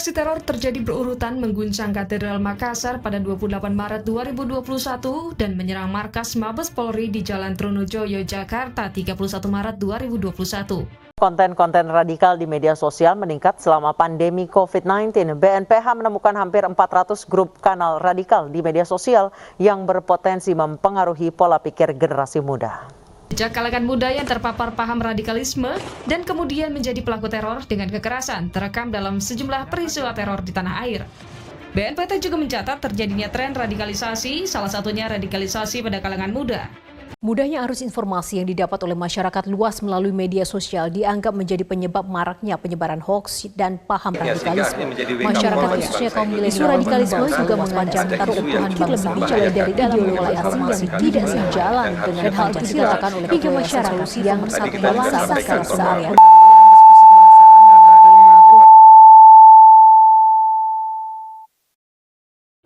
aksi teror terjadi berurutan mengguncang Katedral Makassar pada 28 Maret 2021 dan menyerang markas Mabes Polri di Jalan Trunojoyo, Jakarta 31 Maret 2021. Konten-konten radikal di media sosial meningkat selama pandemi COVID-19. BNPH menemukan hampir 400 grup kanal radikal di media sosial yang berpotensi mempengaruhi pola pikir generasi muda. Sejak kalangan muda yang terpapar paham radikalisme dan kemudian menjadi pelaku teror dengan kekerasan terekam dalam sejumlah peristiwa teror di tanah air. BNPT juga mencatat terjadinya tren radikalisasi, salah satunya radikalisasi pada kalangan muda. Mudahnya arus informasi yang didapat oleh masyarakat luas melalui media sosial dianggap menjadi penyebab maraknya penyebaran hoaks dan paham radikalisme. Masyarakat khususnya kaum milenial radikalisme juga mengancam keutuhan bangsa mulai dari ideologi asing yang tidak sejalan dengan hal itu dikatakan oleh ketua masyarakat yang satu bangsa bangsa area.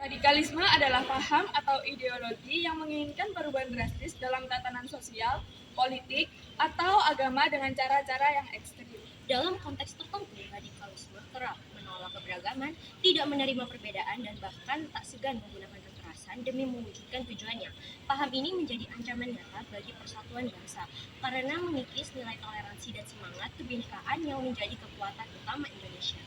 Radikalisme adalah paham atau ideologi yang menginginkan perubahan drastis dalam tatanan sosial, politik, atau agama dengan cara-cara yang ekstrim. Dalam konteks tertentu, radikalisme kerap menolak keberagaman, tidak menerima perbedaan, dan bahkan tak segan menggunakan kekerasan demi mewujudkan tujuannya. Paham ini menjadi ancaman nyata bagi persatuan bangsa karena mengikis nilai toleransi dan semangat kebinekaan yang menjadi kekuatan utama Indonesia.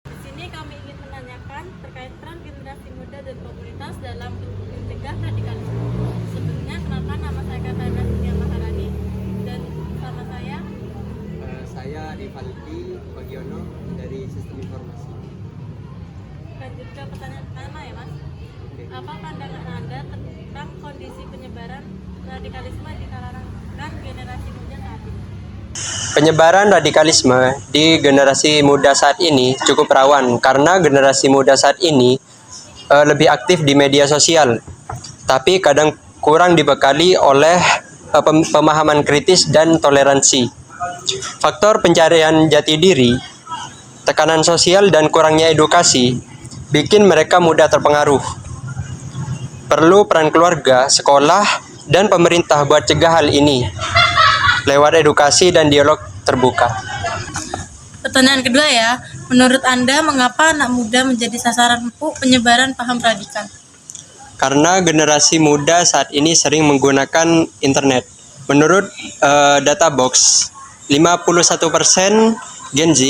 Di sini kami ingin menanyakan terkait peran generasi muda dan komunitas dalam mencegah radikalisme. Sebelumnya, kenalkan, nama saya Katana Surya Maharani dan sama saya Rivaldi Bagiono dari Sistem Informasi. Lanjut ke pertanyaan pertama ya Mas. Apa pandangan Anda tentang kondisi penyebaran radikalisme di kalangan generasi muda saat ini? Penyebaran radikalisme di generasi muda saat ini cukup rawan karena generasi muda saat ini lebih aktif di media sosial, tapi kadang kurang dibekali oleh pemahaman kritis dan toleransi. Faktor pencarian jati diri, tekanan sosial, dan kurangnya edukasi bikin mereka mudah terpengaruh. Perlu peran keluarga, sekolah, dan pemerintah buat cegah hal ini lewat edukasi dan dialog terbuka. Pertanyaan kedua ya, menurut Anda mengapa anak muda menjadi sasaran empuk penyebaran paham radikal? Karena generasi muda saat ini sering menggunakan internet. Menurut Databox, 51% Gen Z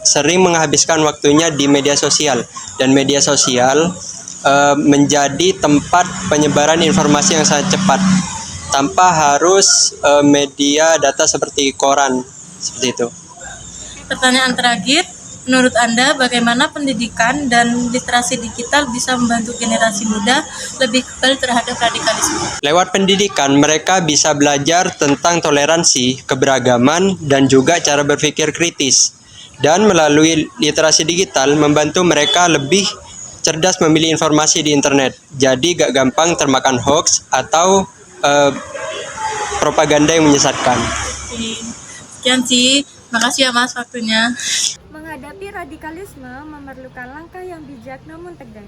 sering menghabiskan waktunya di media sosial, dan media sosial menjadi tempat penyebaran informasi yang sangat cepat tanpa harus media data seperti koran, seperti itu. Pertanyaan terakhir, menurut Anda bagaimana pendidikan dan literasi digital bisa membantu generasi muda lebih kebal terhadap radikalisme? Lewat pendidikan, mereka bisa belajar tentang toleransi, keberagaman, dan juga cara berpikir kritis. Dan melalui literasi digital membantu mereka lebih cerdas memilih informasi di internet. Jadi gak gampang termakan hoax atau propaganda yang menyesatkan. Sekian sih, makasih ya Mas waktunya. Menghadapi radikalisme memerlukan langkah yang bijak namun tegas.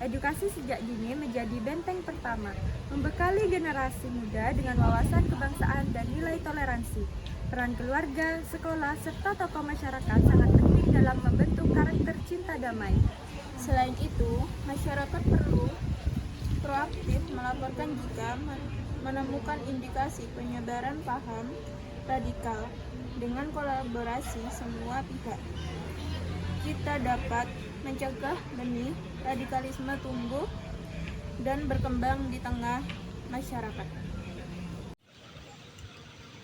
Edukasi sejak dini menjadi benteng pertama, membekali generasi muda dengan wawasan kebangsaan dan nilai toleransi. Peran keluarga, sekolah, serta tokoh masyarakat sangat penting dalam membentuk karakter cinta damai. Selain itu, masyarakat perlu proaktif melaporkan jika menemukan indikasi penyebaran paham radikal. Dengan kolaborasi semua pihak, kita dapat mencegah benih radikalisme tumbuh dan berkembang di tengah masyarakat.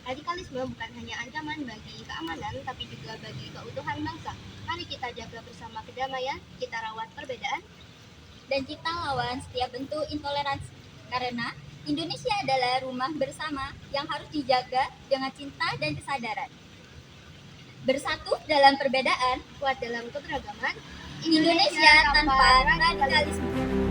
Radikalisme bukan hanya ancaman bagi keamanan, tapi juga bagi keutuhan bangsa. Mari kita jaga bersama kedamaian, kita rawat perbedaan, dan kita lawan setiap bentuk intoleransi. Karena Indonesia adalah rumah bersama yang harus dijaga dengan cinta dan kesadaran. Bersatu dalam perbedaan, kuat dalam keberagaman, Indonesia tanpa radikalisme.